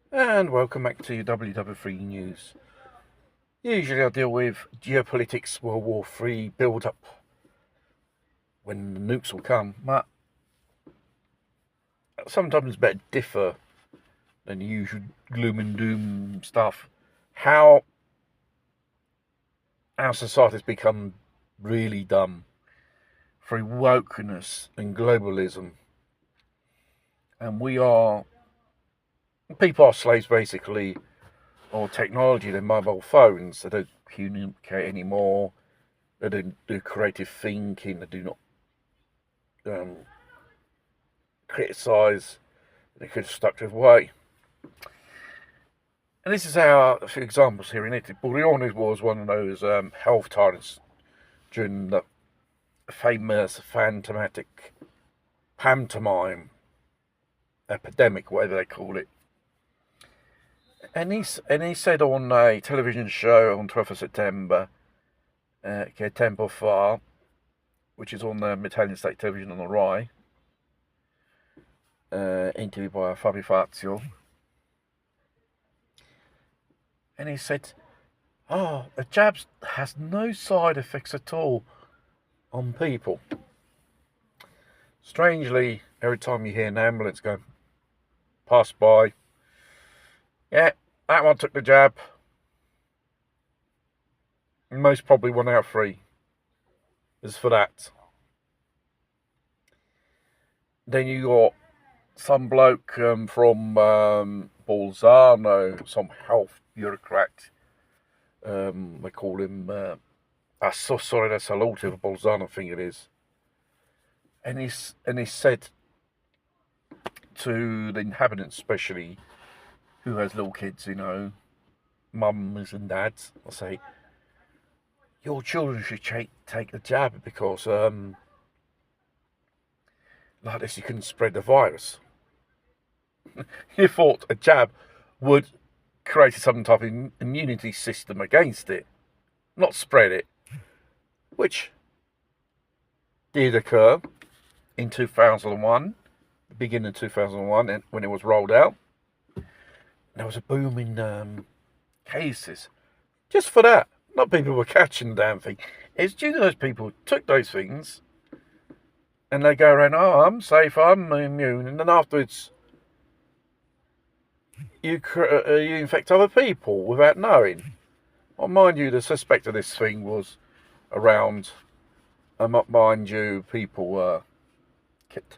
And welcome back to WW3 News. Usually I deal with geopolitics, World War III build up when the nukes will come, but sometimes it's better to differ than the usual gloom and doom stuff. How our society's become really dumb through wokeness and globalism. And people are slaves basically, or technology, their mobile phones. They don't communicate anymore. They don't do creative thinking. They do not criticise in a constructive way. And this is a few examples here in Italy. Burioni was one of those health tyrants during the famous phantomatic pantomime epidemic, whatever they call it. And he said on a television show on 12th of September, Che Tempo Fa, which is on the Italian state television on the Rai, interviewed by Fabio Fazio. And he said, the jab has no side effects at all on people. Strangely, every time you hear an ambulance go pass by, yeah, that one took the jab. Most probably 1 out of 3 is for that. Then you got some bloke from Bolzano, some health bureaucrat. They call him Assessore della Salute of Bolzano, I think it is. And he said to the inhabitants, especially who has little kids, mums and dads, I'll say, your children should take the jab because like this you can spread the virus. You thought a jab would create some type of immunity system against it, not spread it, which did occur in 2001, the beginning of 2001, and when it was rolled out. There was a boom in cases just for that. Not people were catching the damn thing. It's due to those people who took those things and they go around, I'm safe, I'm immune, and then afterwards you infect other people without knowing. Well, mind you, the suspect of this thing was around, mind you, people kept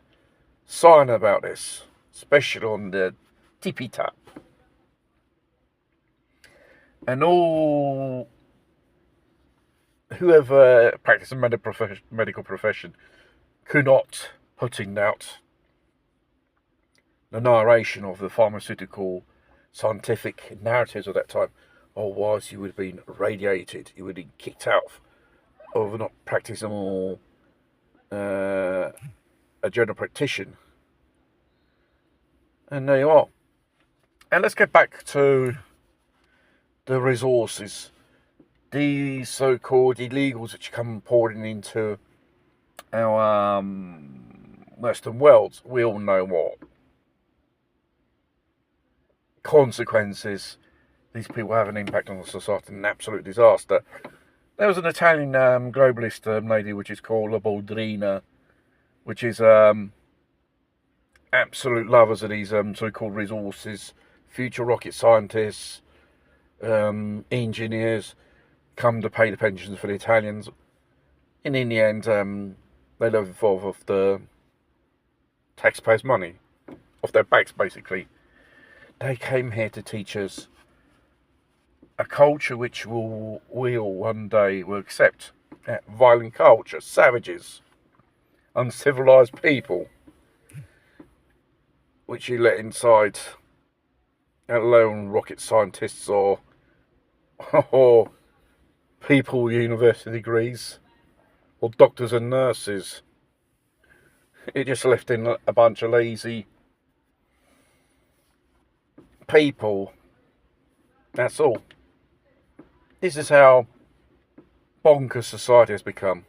silent about this, especially on the tippy tap. And all whoever practiced a medical profession could not put in doubt the narration of the pharmaceutical scientific narratives of that time. Otherwise, you would have been radiated, you would have been kicked out of not practicing more a general practitioner. And there you are. And let's get back to the resources. These so-called illegals which come pouring into our Western world, we all know what consequences these people have an impact on the society, an absolute disaster. There was an Italian globalist lady which is called La Boldrina, which is absolute lovers of these so-called resources, future rocket scientists, engineers, come to pay the pensions for the Italians. And in the end, they live off the taxpayers' money, off their backs, basically. They came here to teach us a culture which we'll one day will accept. Violent culture, savages, uncivilized people, which you let inside, let alone rocket scientists or people with university degrees, or doctors and nurses. It just left in a bunch of lazy people. That's all. This is how bonkers society has become.